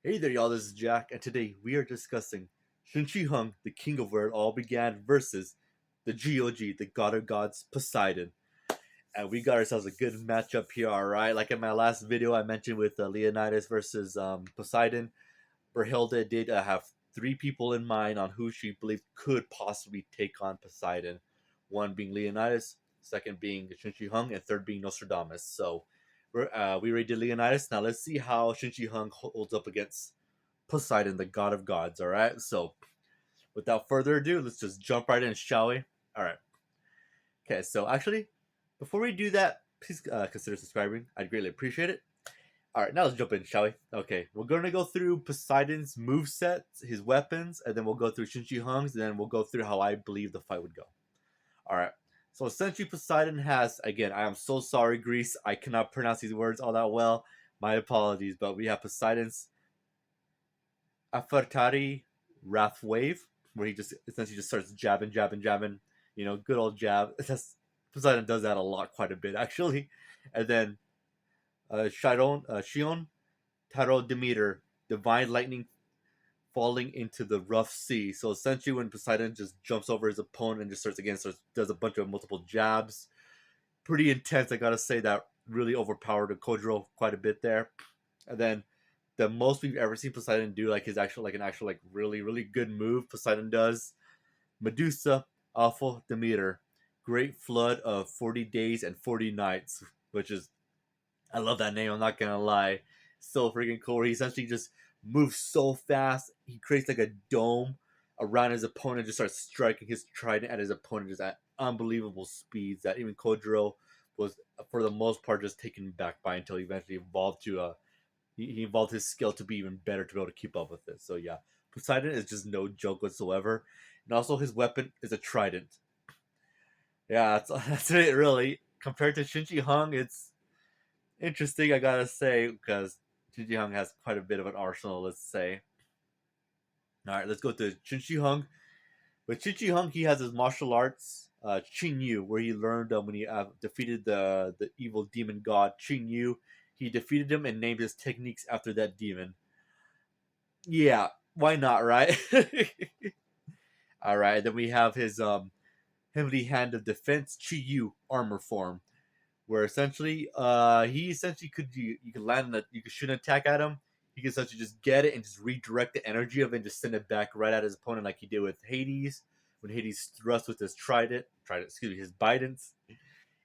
Hey there, y'all. This is Jack, and today we are discussing Qin Shi Huang, the king of where it all began, versus the GOG, the god of gods, Poseidon. And we got ourselves a good matchup here, alright? Like in my last video, I mentioned with Leonidas versus Poseidon, Berhilde did have three people in mind on who she believed could possibly take on Poseidon. One being Leonidas, second being Qin Shi Huang, and third being Nostradamus. So we already did Leonidas. Now let's see how Qin Shi Huang holds up against Poseidon, the god of gods. All right. So without further ado, let's just jump right in, shall we? All right. Okay. So actually, before we do that, please consider subscribing. I'd greatly appreciate it. All right, now let's jump in, shall we? Okay, we're gonna go through Poseidon's moveset, his weapons, and then we'll go through Qin Shi Huang's, and then we'll go through how I believe the fight would go. All right. So essentially, Poseidon has, again, I am so sorry, Greece. I cannot pronounce these words all that well. My apologies, but we have Poseidon's Afartari Wrath Wave, where he just essentially just starts jabbing, jabbing, jabbing. You know, good old jab. Poseidon does that a lot, quite a bit actually. And then Shion Taro Demeter, Divine Lightning falling into the rough sea. So essentially, when Poseidon just jumps over his opponent and just does a bunch of multiple jabs, pretty intense. I gotta say that really overpowered Kodro quite a bit there. And then the most we've ever seen Poseidon do, like his actual, really good move Poseidon does. Medusa, Awful Demeter, Great Flood of 40 Days and 40 Nights, which is, I love that name. I'm not gonna lie, so freaking cool. He essentially just moves so fast. He creates like a dome around his opponent, just starts striking his trident at his opponent just at unbelievable speeds that even Kojiro was, for the most part, just taken back by until he eventually evolved to he evolved his skill to be even better to be able to keep up with it. So yeah, Poseidon is just no joke whatsoever, and also his weapon is a trident. Yeah, that's it really. Compared to Qin Shi Huang, it's interesting, I gotta say, because Qin Shi Huang has quite a bit of an arsenal, let's say. Alright, let's go to Qin Shi Huang. With Qin Shi Huang, he has his martial arts, Qin Yu, where he learned when he defeated the evil demon god Qin Yu. He defeated him and named his techniques after that demon. Yeah, why not, right? Alright, then we have his heavenly hand of defense, Qi Yu armor form, where essentially he essentially could you could land you could shoot an attack at him. He could essentially just get it and just redirect the energy of it and just send it back right at his opponent, like he did with Hades when Hades thrust with his excuse me, his Bidens.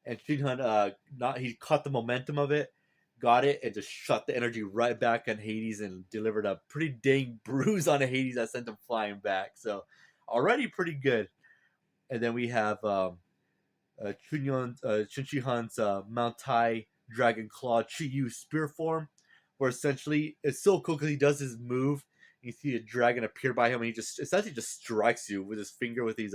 And Shinhan not he caught the momentum of it, got it, and just shot the energy right back on Hades and delivered a pretty dang bruise on Hades that sent him flying back. So already pretty good. And then we have Chun Shi Han's Mount Tai Dragon Claw Chi Yu spear form, where essentially it's so cool because he does his move. You see a dragon appear by him, and he just essentially just strikes you with his finger with these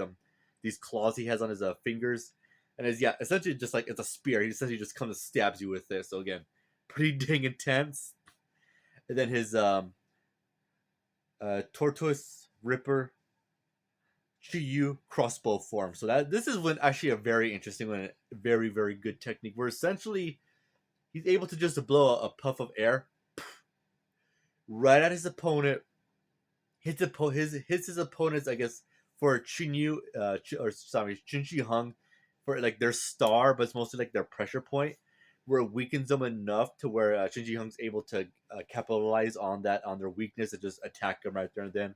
claws he has on his fingers, and it's essentially just like it's a spear. He essentially just comes and stabs you with this. So again, pretty dang intense. And then his Tortoise Ripper Yu crossbow form. So that this is when actually a very interesting one, very very good technique. Where essentially he's able to just blow a puff of air right at his opponent, hits his opponents. I guess for Qin Yu, Qin Shi Huang, for like their star, but it's mostly like their pressure point, where it weakens them enough to where Qin Shi Huang's able to capitalize on their weakness and just attack them right there and then,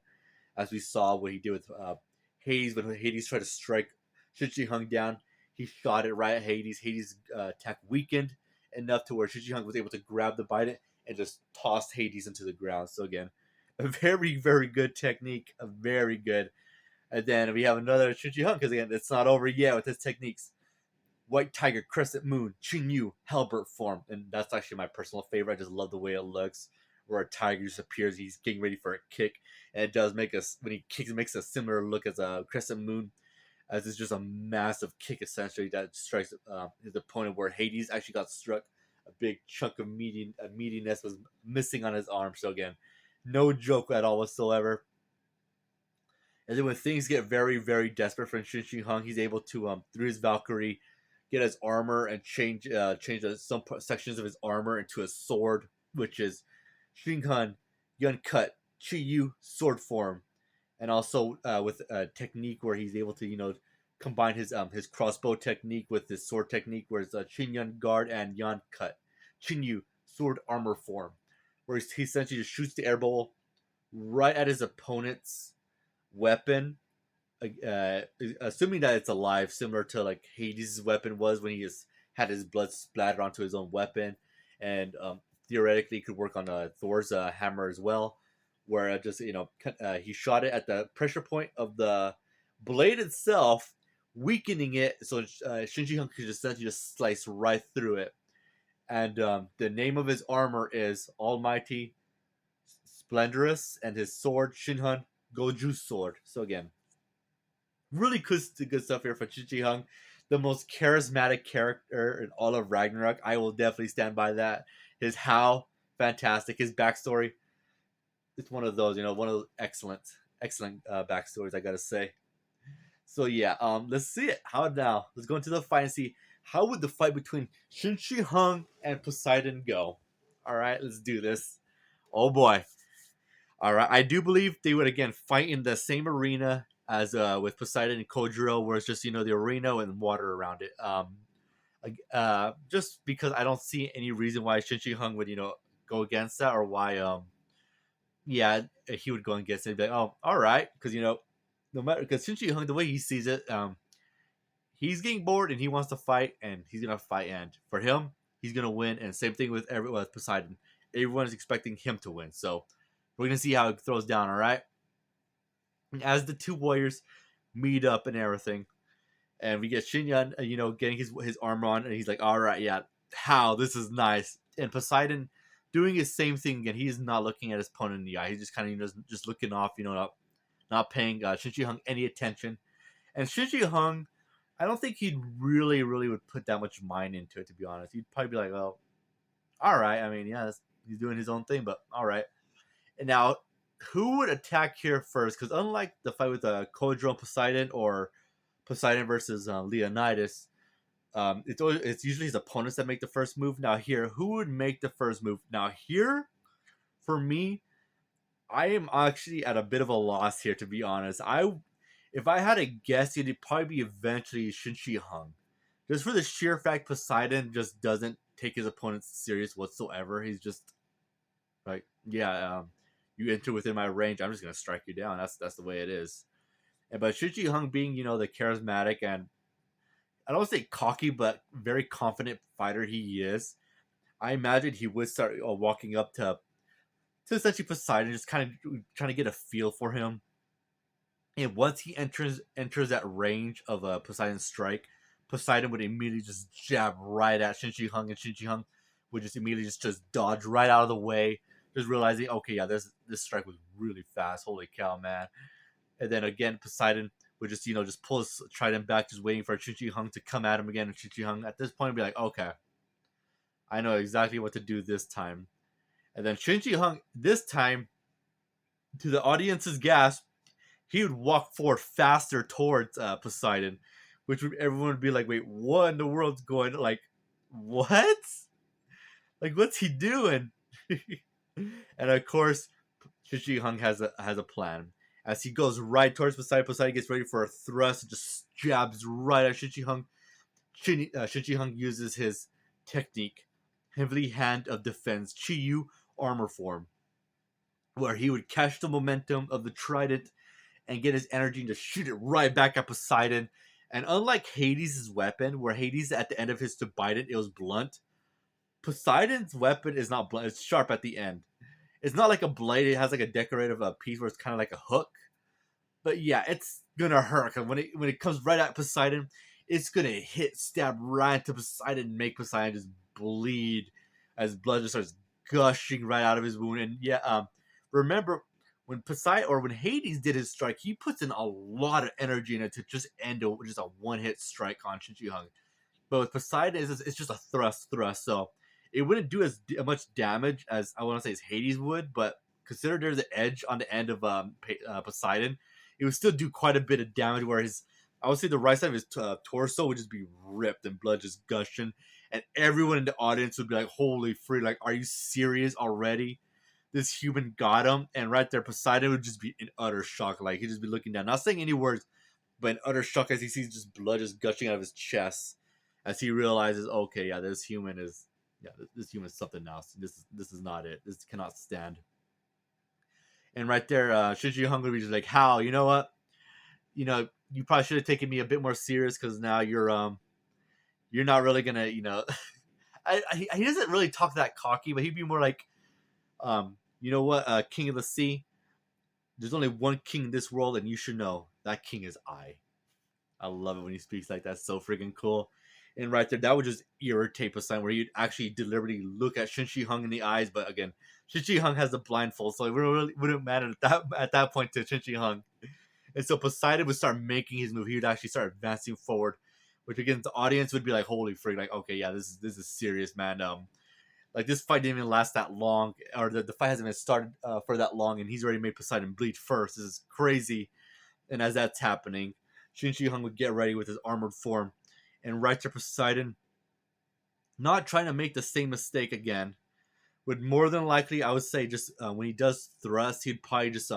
as we saw what he did with Hades when Hades tried to strike Qin Shi Huang down. He shot it right at Hades. Hades' attack weakened enough to where Qin Shi Huang was able to grab the bite and just toss Hades into the ground. So again, a very very good technique, a very good. And then we have another Qin Shi Huang because again, it's not over yet with his techniques. White Tiger Crescent Moon Qin Yu Halbert form, and that's actually my personal favorite. I just love the way it looks, where a tiger just appears. He's getting ready for a kick, and it does make us when he kicks, it makes a similar look as a crescent moon, as it's just a massive kick essentially that strikes his opponent. Where Hades actually got struck, a big chunk of meatiness was missing on his arm. So again, no joke at all whatsoever. And then when things get very very desperate for Qin Shi Huang, he's able to through his Valkyrie get his armor and change some sections of his armor into a sword, which is Shinhan Yun Cut, Chi Yu sword form, and also with a technique where he's able to combine his crossbow technique with his sword technique, where it's Chin Yun guard and Yan Cut, Chin Yu sword armor form, where he essentially just shoots the air bowl right at his opponent's weapon, uh, assuming that it's alive, similar to like Hades' weapon was when he just had his blood splattered onto his own weapon, and theoretically could work on Thor's hammer as well, where just he shot it at the pressure point of the blade itself, weakening it, so Qin Shi Huang could essentially just slice right through it. And the name of his armor is Almighty Splendorous, and his sword Shinhan Goju sword. So again, really good stuff here for Qin Shi Huang, the most charismatic character in all of Ragnarok. I will definitely stand by that. His how fantastic, his backstory. It's one of those, one of those excellent backstories. I gotta say. So yeah, let's see it. How now? Let's go into the fight and see how would the fight between Qin Shi Huang and Poseidon go. All right, let's do this. Oh boy. All right, I do believe they would again fight in the same arena as with Poseidon and Kojiro, where it's just the arena and water around it. Just because I don't see any reason why Qin Shi Huang would go against that, or why yeah, he would go against it. And be like, oh, all right, because no matter, because Qin Shi Huang, the way he sees it, he's getting bored and he wants to fight, and he's gonna fight, and for him, he's gonna win. And same thing with with Poseidon. Everyone is expecting him to win, so we're gonna see how it throws down. All right, and as the two warriors meet up and everything, and we get Shinyan, getting his armor on, and he's like, all right, yeah, how this is nice. And Poseidon doing his same thing again. He's not looking at his opponent in the eye. He's just kind of just looking off, not paying Qin Shi Huang any attention. And Qin Shi Huang, I don't think he'd really would put that much mind into it, to be honest. He'd probably be like, well, all right. I mean, yeah, he's doing his own thing, but all right. And now, who would attack here first? Because unlike the fight with Kojiro and Poseidon, or Poseidon versus Leonidas, it's usually his opponents that make the first move. Now here, who would make the first move? Now here, for me, I am actually at a bit of a loss here, to be honest. If I had to guess, it'd probably be eventually Qin Shi Huang, just for the sheer fact Poseidon just doesn't take his opponents serious whatsoever. He's just like, yeah, you enter within my range, I'm just gonna strike you down. That's the way it is. And but Qin Shi Huang being the charismatic and I don't want to say cocky, but very confident fighter he is, I imagine he would start walking up to essentially Poseidon, just kind of trying to get a feel for him. And once he enters that range of a Poseidon strike, Poseidon would immediately just jab right at Qin Shi Huang, and Qin Shi Huang would just immediately just dodge right out of the way, just realizing, okay, yeah, this strike was really fast. Holy cow, man! And then again, Poseidon would just pull his trident back, just waiting for Qin Shi Huang to come at him again. And Qin Shi Huang at this point would be like, okay, I know exactly what to do this time. And then Qin Shi Huang this time, to the audience's gasp, he would walk forward faster towards Poseidon, which everyone would be like, "Wait, what in the world's going? Like, what? Like, what's he doing?" And of course, Qin Shi Huang has a plan. As he goes right towards Poseidon, Poseidon gets ready for a thrust and just jabs right at Qin Shi Huang. Qin Shi Huang uses his technique, Heavenly Hand of Defense, Chi Yu armor form, where he would catch the momentum of the trident and get his energy and just shoot it right back at Poseidon. And unlike Hades' weapon, where Hades at the end of his trident, it was blunt, Poseidon's weapon is not blunt, it's sharp at the end. It's not like a blade, it has like a decorative piece where it's kind of like a hook. But yeah, it's gonna hurt, because when it comes right at Poseidon, it's gonna stab right into Poseidon and make Poseidon just bleed as blood just starts gushing right out of his wound. And yeah, remember when Poseidon or when Hades did his strike, he puts in a lot of energy in it to just end just a one-hit strike on Qin Shi Huang. But with Poseidon, it's just a thrust. So it wouldn't do as much damage as I want to say as Hades would. But consider there's an edge on the end of Poseidon, it would still do quite a bit of damage. Where I would say the right side of his torso would just be ripped and blood just gushing, and everyone in the audience would be like, "Holy free! Like, are you serious already?" this human got him, and right there, Poseidon would just be in utter shock. Like he'd just be looking down, not saying any words, but in utter shock as he sees just blood just gushing out of his chest, as he realizes, okay, yeah, this human is, this human is something else. This is not it. This cannot stand. And right there, Qin Shi Huang would be just like, how? You know what? You probably should have taken me a bit more serious because now you're not really gonna, he doesn't really talk that cocky, but he'd be more like, you know what, King of the Sea, there's only one king in this world, and you should know that king is I. I love it when he speaks like that. So freaking cool. And right there, that would just irritate Poseidon, where you'd actually deliberately look at Qin Shi Huang in the eyes. But again, Qin Shi Huang has the blindfold, so it really wouldn't matter at that point to Qin Shi Huang. And so Poseidon would start making his move. He would actually start advancing forward, which again the audience would be like, "Holy freak!" Like, okay, yeah, this is serious, man. Like this fight didn't even last that long, or the fight hasn't even started for that long, and he's already made Poseidon bleed first. This is crazy. And as that's happening, Qin Shi Huang would get ready with his armored form, and right to Poseidon, not trying to make the same mistake again, would more than likely, I would say, just when he does thrust, he'd probably just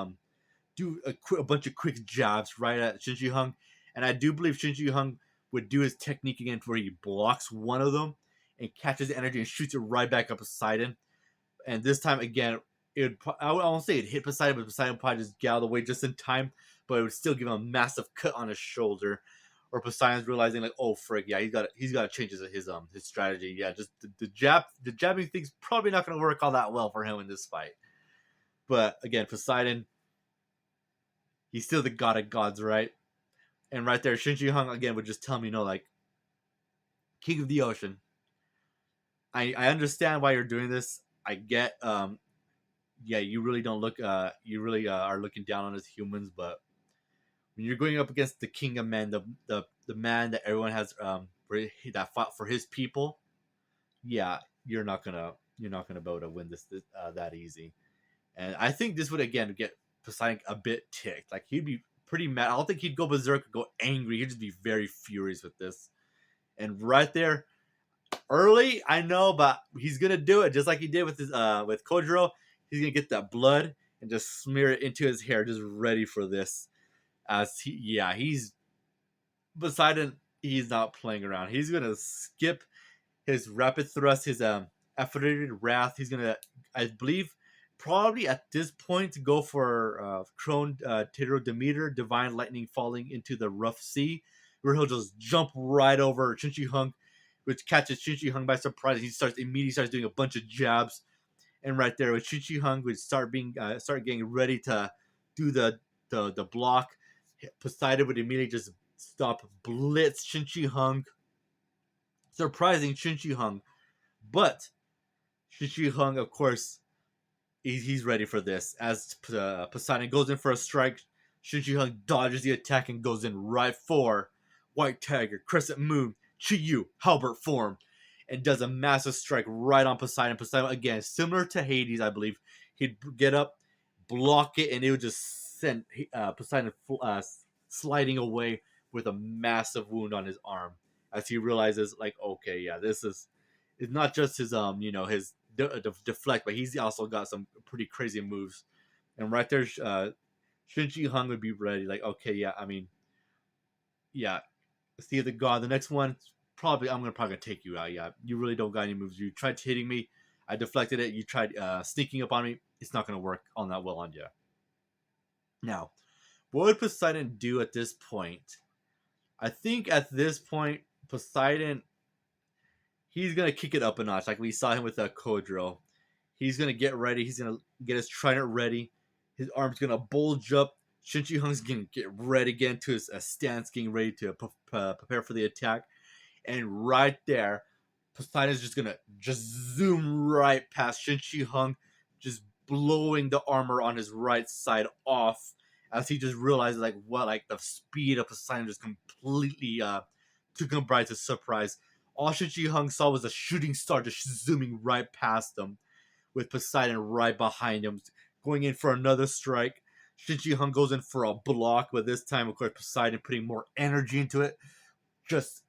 do a bunch of quick jabs right at Qin Shi Huang, and I do believe Qin Shi Huang would do his technique again where he blocks one of them and catches the energy and shoots it right back up Poseidon. And this time again, I won't say it hit Poseidon, but Poseidon probably just got out of the way just in time, but it would still give him a massive cut on his shoulder. Or Poseidon's realizing like, oh frig, yeah, he's got to change his strategy. Yeah, just the jabbing thing's probably not going to work all that well for him in this fight. But again, Poseidon, he's still the god of gods, right? And right there, Qin Shi Huang again would just tell me, like, King of the Ocean, I understand why you're doing this. I get, yeah, you really don't look, you really are looking down on us humans, but when you're going up against the King of Men, the man that everyone has, that fought for his people, yeah, you're not gonna be able to win this that easy. And I think this would again get Poseidon a bit ticked. Like he'd be pretty mad. I don't think he'd go berserk or go angry. He'd just be very furious with this. And right there, early, I know, but he's gonna do it just like he did with his with Kojiro. He's gonna get that blood and just smear it into his hair, just ready for this. He's Poseidon. He's not playing around. He's gonna skip his rapid thrust, his affiliated wrath. He's gonna, I believe, probably at this point go for Crone Demeter, divine lightning falling into the rough sea, where he'll just jump right over Qin Shi Huang, which catches Qin Shi Huang by surprise. He immediately starts doing a bunch of jabs, and right there, with Qin Shi Huang would start getting ready to do the block. Poseidon would immediately just stop, blitz Qin Shi Huang, surprising Qin Shi Huang. But Qin Shi Huang, of course, he's ready for this. As Poseidon goes in for a strike, Qin Shi Huang dodges the attack and goes in right for White Tiger, Crescent Moon, Chi Halbert form, and does a massive strike right on Poseidon. Poseidon, again, similar to Hades, I believe. He'd get up, block it, and it would just send Poseidon sliding away with a massive wound on his arm, as he realizes, like, okay, yeah, this is it's not just his his deflect, but he's also got some pretty crazy moves. And right there, Qin Shi Huang would be ready, like, okay, yeah, I mean, yeah, see the god. The next one, probably I'm probably gonna take you out. Yeah, you really don't got any moves. You tried hitting me, I deflected it. You tried sneaking up on me. It's not gonna work on that well on you. Now, what would Poseidon do at this point? I think at this point, Poseidon, he's gonna kick it up a notch, like we saw him with Kodro. He's gonna get ready. He's gonna get his trident ready. His arm's gonna bulge up. Qin Shi Huang's gonna get ready again to his stance, getting ready to prepare for the attack. And right there, Poseidon's just gonna zoom right past Qin Shi Huang, just blowing the armor on his right side off, as he just realizes like the speed of Poseidon just completely took him by surprise. All Qin Shi Huang saw was a shooting star just zooming right past him, with Poseidon right behind him, going in for another strike. Qin Shi Huang goes in for a block, but this time, of course, Poseidon putting more energy into it, just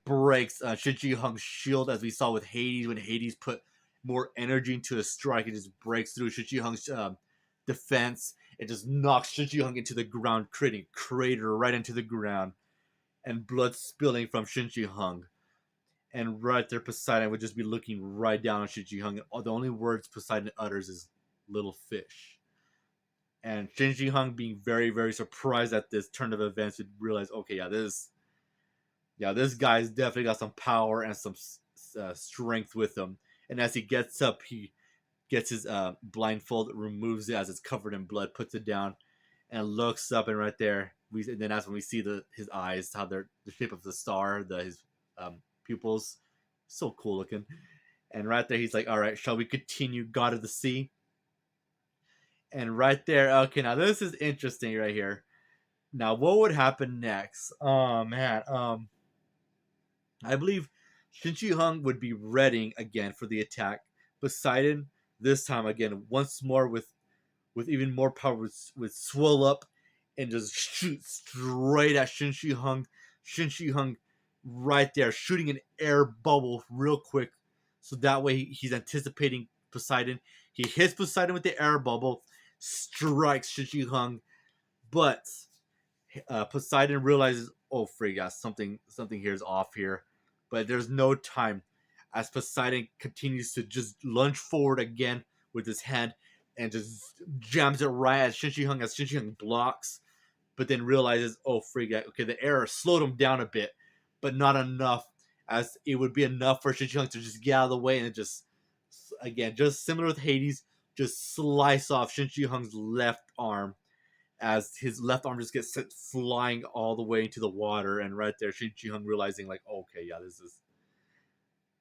breaks Qin Shi Huang's shield, as we saw with Hades, when Hades put more energy into the strike. It just breaks through Qin Shi Huang's defense. It just knocks Qin Shi Huang into the ground, creating a crater right into the ground, and blood spilling from Qin Shi Huang. And right there, Poseidon would just be looking right down on Qin Shi Huang. And the only words Poseidon utters is "little fish." And Qin Shi Huang, being very, very surprised at this turn of events, would realize, okay, this guy's definitely got some power and some strength with him. And as he gets up, he gets his blindfold, removes it as it's covered in blood, puts it down, and looks up. And right there, and then that's when we see his eyes, how they're the shape of the star, his pupils, so cool looking. And right there, he's like, "All right, shall we continue, God of the Sea?" And right there, okay, now this is interesting right here. Now, what would happen next? Oh man, I believe Qin Shi Huang would be readying again for the attack. Poseidon, this time again, once more with even more power, would swell up and just shoot straight at Qin Shi Huang. Qin Shi Huang, right there, shooting an air bubble real quick, so that way he's anticipating Poseidon. He hits Poseidon with the air bubble, strikes Qin Shi Huang, but Poseidon realizes, oh frig, yeah, something here is off here. But there's no time, as Poseidon continues to just lunge forward again with his hand and just jams it right at Qin Shi Huang as Qin Shi Huang blocks, but then realizes, oh frig, yeah, okay, the error slowed him down a bit, but not enough, as it would be enough for Qin Shi Huang to just get out of the way and just, again, just similar with Hades, just slice off Qin Shi Huang's left arm, as his left arm just gets sent flying all the way into the water. And right there, Qin Shi Huang realizing, like, okay,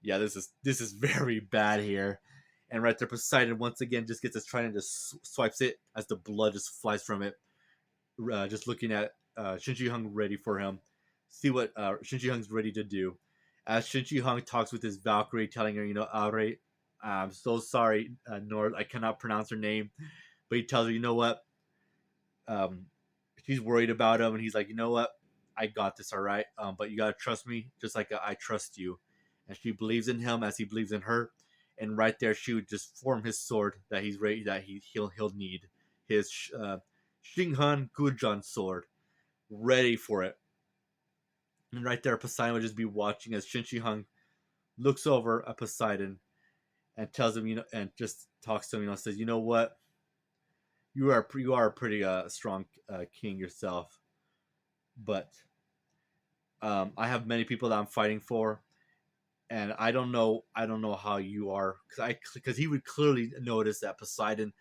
this is very bad here. And right there, Poseidon once again just gets his trident and just swipes it as the blood just flies from it. Just looking at Qin Shi Huang ready for him. See what Qin Shi Huang's ready to do. As Qin Shi Huang talks with his Valkyrie, telling her, Aure, I'm so sorry, Nord, I cannot pronounce her name. But he tells her, you know what? She's worried about him, and he's like, you know what? I got this, all right. But you gotta trust me, just like I trust you. And she believes in him as he believes in her. And right there, she would just form his sword that he's ready, that he'll need, his Xinghan Gujan sword, ready for it. And right there, Poseidon would just be watching as Qin Shi Huang looks over at Poseidon and tells him, and just talks to him, says, you know what? You are a pretty strong king yourself, but I have many people that I'm fighting for, and I don't know how you are, because he would clearly notice that Poseidon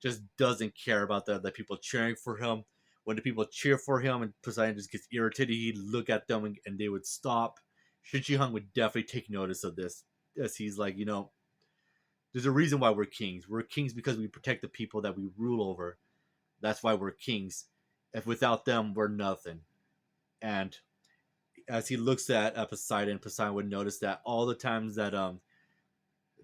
just doesn't care about the people cheering for him. When the people cheer for him and Poseidon just gets irritated, he'd look at them and they would stop. Qin Shi Huang would definitely take notice of this, as he's like, there's a reason why we're kings. We're kings because we protect the people that we rule over. That's why we're kings. If without them, we're nothing. And as he looks at Poseidon, Poseidon would notice that all the times that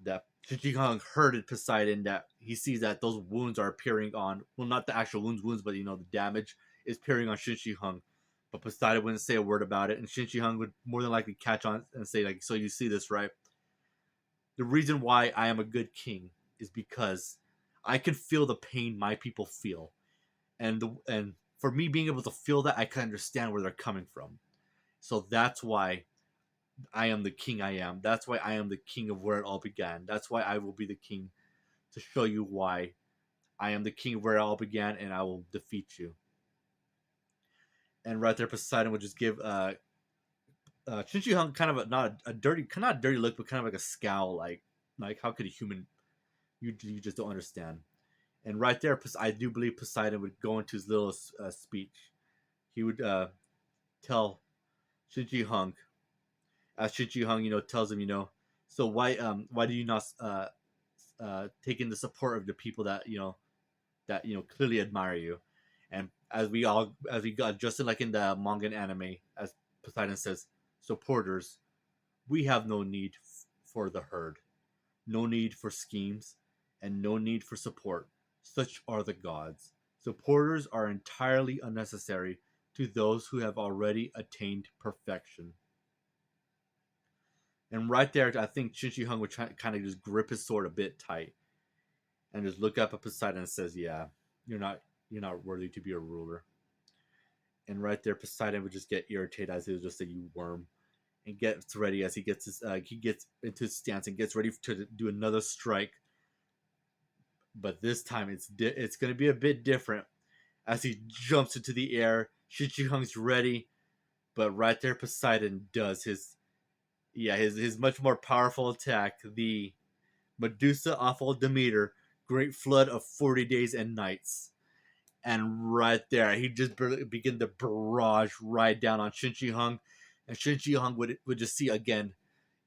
that Qin Shi Huang hurted Poseidon, that he sees that those wounds are appearing on, well, not the actual wounds, but the damage is appearing on Qin Shi Huang. But Poseidon wouldn't say a word about it, and Qin Shi Huang would more than likely catch on and say, like, so you see this, right? The reason why I am a good king is because I can feel the pain my people feel, and for me being able to feel that, I can understand where they're coming from. So that's why I am the king I am. That's why I am the king of where it all began. That's why I will be the king, to show you why I am the king of where it all began, and I will defeat you. And right there, Poseidon would just give Qin Shi Huang kind of not a dirty, not a dirty look, but kind of like a scowl, like how could a human? You just don't understand. And right there, I do believe Poseidon would go into his little speech. He would tell Qin Shi Huang, as Qin Shi Huang, tells him, so why do you not take in the support of the people that clearly admire you? And as we got just like in the manga and anime, as Poseidon says, supporters, we have no need for the herd, no need for schemes, and no need for support. Such are the gods. Supporters are entirely unnecessary to those who have already attained perfection. And right there, I think Qin Shi Huang would try kind of just grip his sword a bit tight and just look up at Poseidon and says, "Yeah, you're not you're not worthy to be a ruler." And right there, Poseidon would just get irritated as he was just a you worm, and gets ready as he gets into his stance and gets ready to do another strike. But this time it's going to be a bit different as he jumps into the air. Qin Shi Huang's ready, but right there, Poseidon does his much more powerful attack, the Medusa Awful Demeter, Great Flood of 40 Days and Nights. And right there, he just begin to barrage right down on Qin Shi Huang. And Qin Shi Huang would just see again,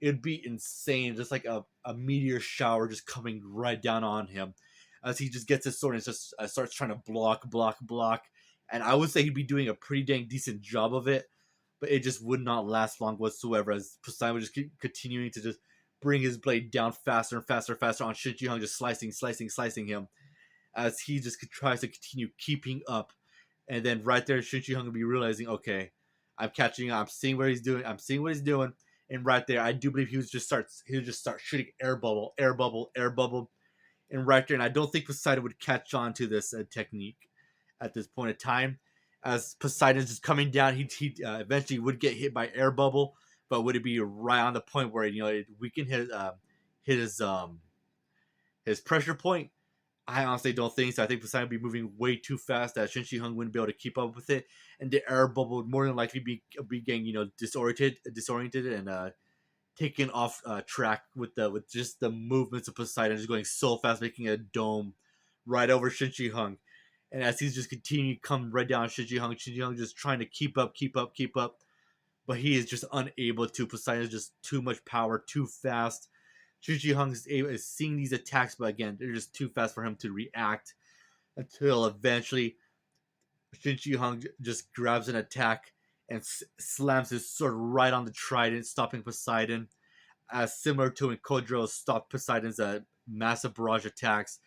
it'd be insane, just like a meteor shower just coming right down on him as he just gets his sword and just starts trying to block. And I would say he'd be doing a pretty dang decent job of it, but it just would not last long whatsoever as Poseidon would just keep continuing to just bring his blade down faster and faster on Qin Shi Huang, just slicing him as he just tries to continue keeping up. And then right there, Qin Shi Huang will be realizing, okay, I'm catching up. I'm seeing what he's doing. And right there, I do believe he would just start shooting air bubble, and right there. And I don't think Poseidon would catch on to this technique at this point in time, as Poseidon's just coming down. He eventually would get hit by air bubble, but would it be right on the point where it weaken hit his pressure point? I honestly don't think so. I think Poseidon would be moving way too fast that Qin Shi Huang wouldn't be able to keep up with it, and the air bubble would more than likely be getting disoriented and taken off track with just the movements of Poseidon just going so fast, making a dome right over Qin Shi Huang. And as he's just continuing to come right down Qin Shi Huang just trying to keep up, but he is just unable to. Poseidon is just too much power, too fast. Qin Shi Huang is seeing these attacks, but again, they're just too fast for him to react until eventually Qin Shi Huang just grabs an attack and slams his sword right on the trident, stopping Poseidon. As similar to when Kodro stopped Poseidon's massive barrage attacks.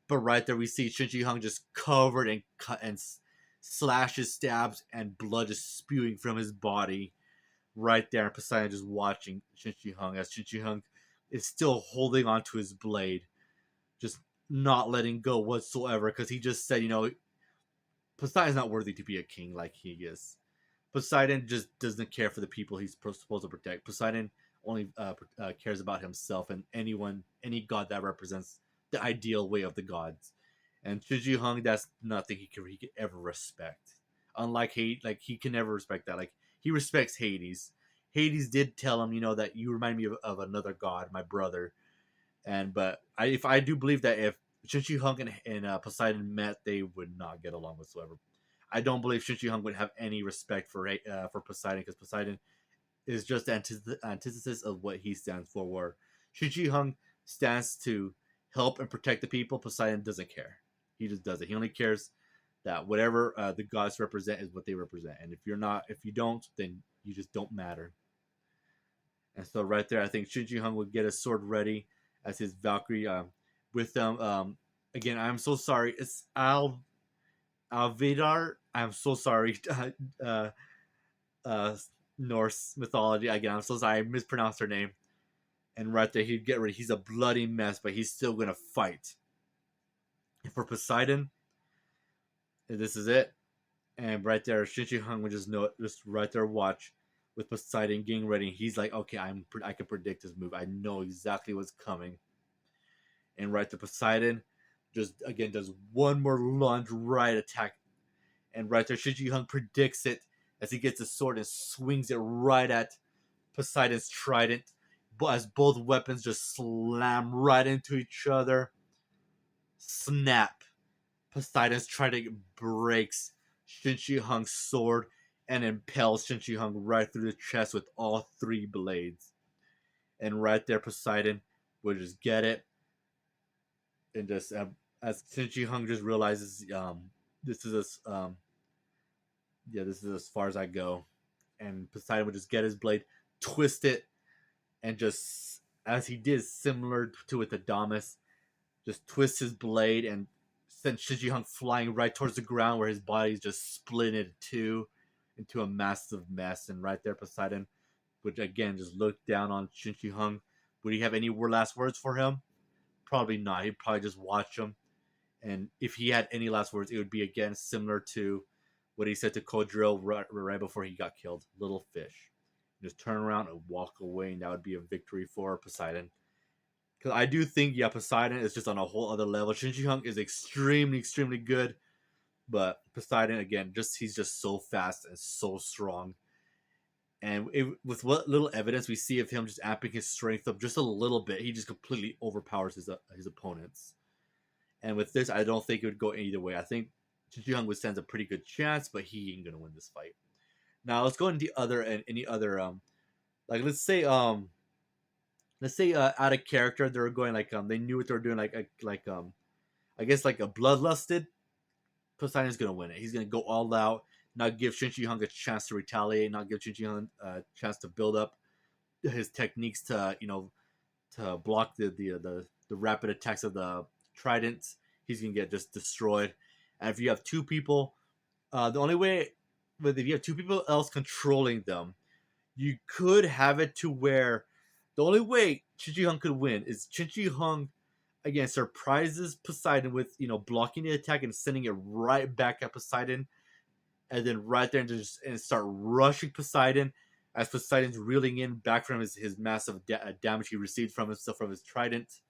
But right there, we see Qin Shi Huang just covered and cut and slashes, stabs, and blood just spewing from his body. Right there, and Poseidon just watching Qin Shi Huang as Qin Shi Huang is still holding onto his blade, just not letting go whatsoever. Because he just said, Poseidon's not worthy to be a king like he is. Poseidon just doesn't care for the people he's supposed to protect. Poseidon only cares about himself and any god that represents the ideal way of the gods. And Qin Shi Huang, that's nothing he could ever respect. Unlike he can never respect that. Like he respects Hades. Hades did tell him, that you remind me of another god, my brother. But I do believe that if Qin Shi Huang and Poseidon met, they would not get along whatsoever. I don't believe Qin Shi Huang would have any respect for Poseidon, because Poseidon is just the antithesis of what he stands for. Where Qin Shi Huang stands to help and protect the people, Poseidon doesn't care. He just does it. He only cares that whatever the gods represent is what they represent, and if you don't, then you just don't matter. And so right there, I think Qin Shi Huang would get his sword ready as his Valkyrie with them. Again, I'm so sorry. It's Alvidar. I'm so sorry. uh, uh, Norse mythology. Again, I'm so sorry. I mispronounced her name. And right there, he'd get ready. He's a bloody mess, but he's still going to fight. And for Poseidon, this is it. And right there, Qin Shi Huang would just right there watch with Poseidon getting ready. He's like, okay, I can predict this move. I know exactly what's coming. And right there, Poseidon just again does one more lunge right attack. And right there, Qin Shi Huang predicts it as he gets his sword and swings it right at Poseidon's trident. But as both weapons just slam right into each other, snap. Poseidon's trident breaks Qin Shi Huang's sword and impels Qin Shi Huang right through the chest with all three blades. And right there, Poseidon will just get it. And just as Qin Shi Huang just realizes, this is this is as far as I go. And Poseidon would just get his blade, twist it, and just as he did similar to with Adamas, just twist his blade and send Qin Shi Huang flying right towards the ground, where his body is just split in two into a massive mess. And right there, Poseidon which again just looked down on Qin Shi Huang. Would he have any last words for him? Probably not. He'd probably just watch him. And if he had any last words, it would be again similar to what he said to Kodrill right before he got killed. Little fish. Just turn around and walk away, and that would be a victory for Poseidon. Because I do think, yeah, Poseidon is just on a whole other level. Qin Shi Huang is extremely, extremely good. But Poseidon, again, he's just so fast and so strong. And with what little evidence we see of him just amping his strength up just a little bit, he just completely overpowers his opponents. And with this, I don't think it would go either way. I think Qin Shi Huang would stand a pretty good chance, but he ain't gonna win this fight. Now let's go into the other and any other like let's say out of character they were going like they knew what they were doing like I guess like a bloodlusted. Poseidon's gonna win it. He's gonna go all out, not give Qin Shi Huang a chance to retaliate, not give Qin Shi Huang a chance to build up his techniques to to block the rapid attacks of the tridents. He's gonna get just destroyed. And if you have two people, the only way, but if you have two people else controlling them, you could have it to where the only way Qin Shi Huang could win is Qin Shi Huang again surprises Poseidon with blocking the attack and sending it right back at Poseidon, and then right there and start rushing Poseidon as Poseidon's reeling in back from his massive damage he received from his trident.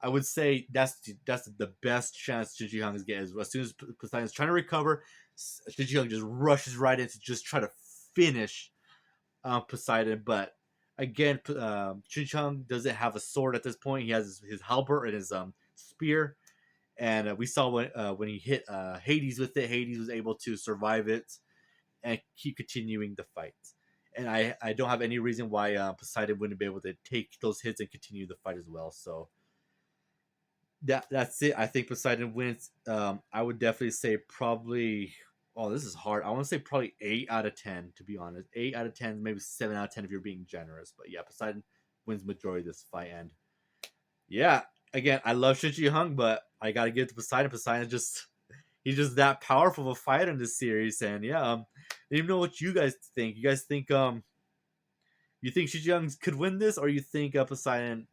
I would say that's the best chance Qin Shi Huang is getting. As soon as Poseidon's trying to recover, Qin Shi Huang just rushes right in to just try to finish Poseidon. But again, Qin Shi Huang doesn't have a sword at this point. He has his halberd and his spear. And we saw when he hit Hades with it, Hades was able to survive it and keep continuing the fight. And I don't have any reason why Poseidon wouldn't be able to take those hits and continue the fight as well. So that's it. I think Poseidon wins. I would definitely say probably. Oh, this is hard. I want to say probably 8 out of 10, to be honest. 8 out of 10, maybe 7 out of 10 if you're being generous. But yeah, Poseidon wins majority of this fight. And yeah, again, I love Qin Shi Huang, but I got to give it to Poseidon. Poseidon he's just that powerful of a fighter in this series. And yeah, I didn't even know what you guys think. You guys think you think Qin Shi Huang could win this, or you think Poseidon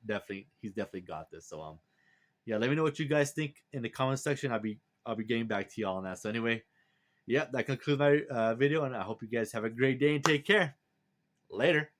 he's definitely got this. So yeah, let me know what you guys think in the comment section. I'll be getting back to y'all on that. So anyway, yeah, that concludes my video, and I hope you guys have a great day and take care. Later.